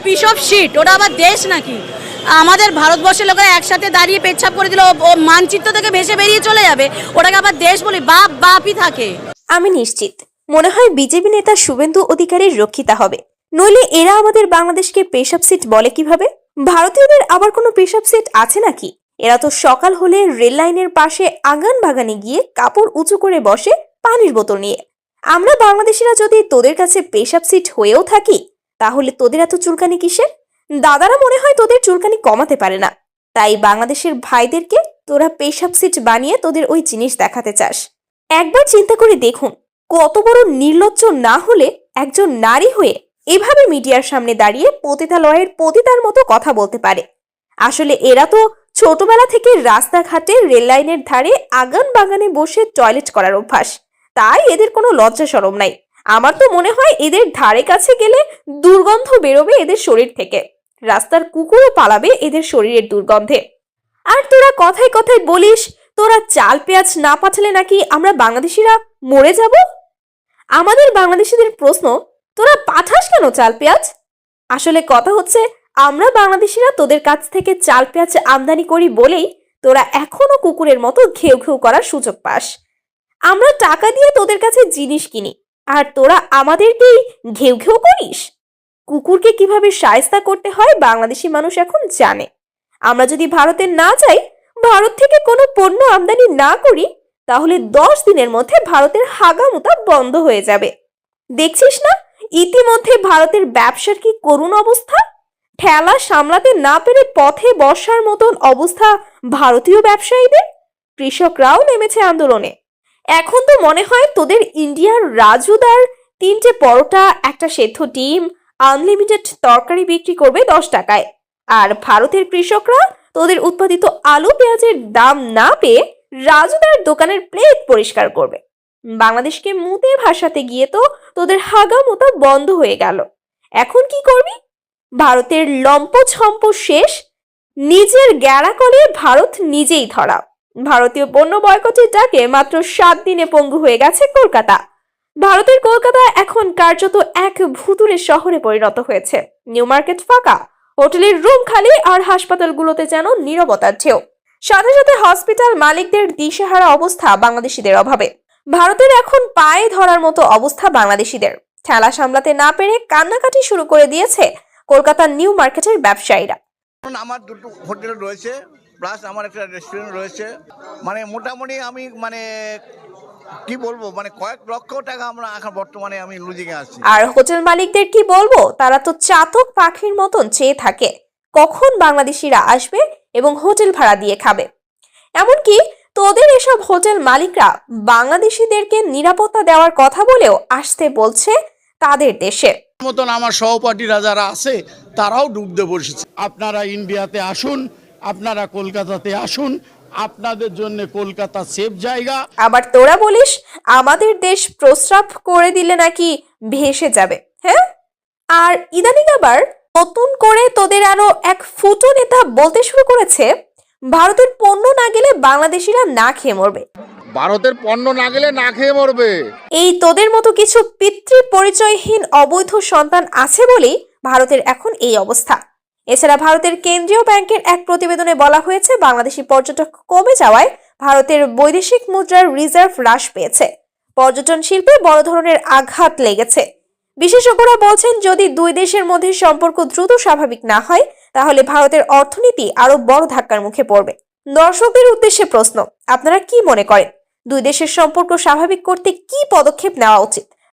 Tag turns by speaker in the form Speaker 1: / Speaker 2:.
Speaker 1: Piece of shit, ওটা আবার দেশ নাকি? আমাদের ভারতবর্ষের লোকেরা একসাথে দাঁড়িয়ে পেচ্ছাপ করে দিল, ও মানচিত্র থেকে ভেসে বেরিয়ে চলে যাবে, ওটাকে আবার দেশ বলি? বাপ বাপই থাকে।
Speaker 2: আমি নিশ্চিত মনে হয় বিজেপি নেতা শুভেন্দু অধিকারীর রক্ষিতা হবে, নইলে এরা আমাদের বাংলাদেশকে পেশাব সিট বলে কিভাবে? ভারতীয়দের আবার কোনো পেশাব সিট আছে নাকি? এরা তো সকাল হলে রেল লাইনের পাশে আগান বাগানে গিয়ে কাপড় উঁচু করে বসে পানির বোতল নিয়ে। আমরা বাংলাদেশিরা যদি তোদের কাছে পেশাব সিট হয়েও থাকি, তাহলে তোদের এত চুলকানি কিসের? দাদারা মনে হয় তোদের চুলকানি কমাতে পারে না, তাই বাংলাদেশের ভাইদেরকে তোরা পেশাব সিট বানিয়ে তোদের ওই জিনিস দেখাতে চাস। একবার চিন্তা করে দেখুন, কত বড় নির্লজ্জ না হলে একজন নারী হয়ে এভাবে মিডিয়ার সামনে দাঁড়িয়ে পতিতালয়ের পতিতার মতো কথা বলতে পারে। আসলে এরা তো ছোটবেলা থেকে রাস্তাঘাটে রেল লাইনের ধারে আগান বাগানে বসে টয়লেট করার অভ্যাস, তাই এদের কোনো লজ্জা শরম নাই। আমার তো মনে হয় এদের ধারে কাছে গেলে দুর্গন্ধ বেরোবে এদের শরীর থেকে, রাস্তার কুকুরও পালাবে এদের শরীরের দুর্গন্ধে। আর তোরা কথায় কথায় বলিস তোরা চাল পেঁয়াজ না পাঠালে নাকি আমরা বাংলাদেশিরা মরে যাব। আমাদের বাংলাদেশিদের প্রশ্ন, তোরা পাঠাস কেন চাল পেঁয়াজ? আসলে কথা হচ্ছে, আমরা বাংলাদেশিরা তোদের কাছ থেকে চাল পেঁয়াজ আমদানি করি বলেই তোরা এখনো কুকুরের মতো ঘেউ ঘেউ করার সুযোগ পাস। আমরা টাকা দিয়ে তোদের কাছে জিনিস কিনি, আর তোরা আমাদেরকেই ঘেউ ঘেউ করিস। কুকুরকে কিভাবে শায়েস্তা করতে হয় বাংলাদেশি মানুষ এখন জানে। আমরা যদি ভারতে না যাই, ভারত থেকে কোনো পণ্য আমদানি না করি, তাহলে 10 দিনের মধ্যে ভারতের হাগামুতা বন্ধ হয়ে যাবে। দেখছিস না ইতিমধ্যে ভারতের ব্যবসার কি করুণ অবস্থা? ঠেলা সামলাতে না পেরে পথে বসার মতন অবস্থা ভারতীয় ব্যবসায়ীদের। কৃষকরাও নেমেছে আন্দোলনে। এখন তো মনে হয় তোদের ইন্ডিয়ার রাজুদার 3টে পরোটা, একটা সেদ্ধ ডিম, আনলিমিটেড তরকারি বিক্রি করবে 10 টাকায়, আর ভারতের কৃষকরা তোদের উৎপাদিত আলু পেঁয়াজের দাম না পেয়ে রাজুদার দোকানের প্লেট পরিষ্কার করবে। বাংলাদেশকে মুতে ভাসাতে গিয়ে তো তোদের হাগামোতা বন্ধ হয়ে গেল। এখন কি করবি? ভারতের লম্পছম্প শেষ, নিজের গ্যাড়াকলে ভারত নিজেই ধরা। ভারতীয় পণ্য বয়কটের ডাকে মাত্র 7 দিনে পঙ্গু হয়ে গেছে কলকাতা। ভারতের কলকাতা এখন কার্যত এক ভুতুড়ে শহরে পরিণত হয়েছে। নিউ মার্কেট ফাঁকা, হোটেলের রুম খালি, আর হাসপাতালগুলোতে যেন নীরবতার ঢেউ। সাথে সাথে হসপিটাল মালিকদের দিশেহারা অবস্থা বাংলাদেশিদের অভাবে। ভারতের এখন পায়ে ধরার মতো অবস্থা বাংলাদেশিদের। ঠেলা সামলাতে না পেরে কান্নাকাটি শুরু করে দিয়েছে কলকাতার নিউ মার্কেটের ব্যবসায়ীরা।
Speaker 3: আমার দুটো হোটেল রয়েছে, প্লাস আমার একটা রেস্টুরেন্ট রয়েছে। মানে মোটামুটি আমি কি বলবো, কয়েক লক্ষ টাকা আমরা এখন বর্তমানে আমি লুজিংয়ে আছি।
Speaker 2: আর হোটেল মালিকদের কি বলবো, তারা তো চাতক পাখির মতন চেয়ে থাকে কখন বাংলাদেশিরা আসবে এবং হোটেল ভাড়া দিয়ে খাবে। এমনকি তোদের এসব হোটেল মালিকরা বাংলাদেশিদেরকে নিরাপত্তা দেওয়ার কথা বলেও আসতে বলছে তাদের দেশে।
Speaker 4: মতন আমার সহপাঠীরা যারা আছে তারাও ডুবতে বসেছে। আপনারা ইন্ডিয়াতে আসুন, আপনারা কলকাতাতে আসুন, আপনাদের জন্য কলকাতা সেফ জায়গা।
Speaker 2: আবার তোরা বলিস আমাদের দেশ প্রস্রাব করে দিলে নাকি ভেসে যাবে। হ্যাঁ, আর ইদানিং আবার নতুন করে তোদের আরো এক ফুটো নেতা বলতে শুরু করেছে ভারতের পণ্য না গেলে বাংলাদেশিরা না খেয়ে মরবে।
Speaker 4: ভারতের পণ্য না গেলে না খেয়ে মরবে।
Speaker 2: এই তোদের মতো কিছু পিতৃ পরিচয়হীন অবৈধ সন্তান আছে বলেই ভারতের এখন এই অবস্থা। এছাড়া ভারতের কেন্দ্রীয় ব্যাংকের এক প্রতিবেদনে বলা হয়েছে বাংলাদেশি পর্যটক কমে যাওয়ায় ভারতের বৈদেশিক মুদ্রার রিজার্ভ হ্রাস পেয়েছে। পর্যটন শিল্পে বড় ধরনের আঘাত লেগেছে। বিশেষজ্ঞরা বলছেন যদি দুই দেশের মধ্যে সম্পর্ক দ্রুত স্বাভাবিক না হয়, তাহলে ভারতের অর্থনীতি আরো বড় ধাক্কার মুখে পড়বে। দর্শকদের উদ্দেশ্যে প্রশ্ন, আপনারা কি মনে করেন দুই দেশের সম্পর্ক স্বাভাবিক করতে কি পদক্ষেপ নেওয়া উচিত?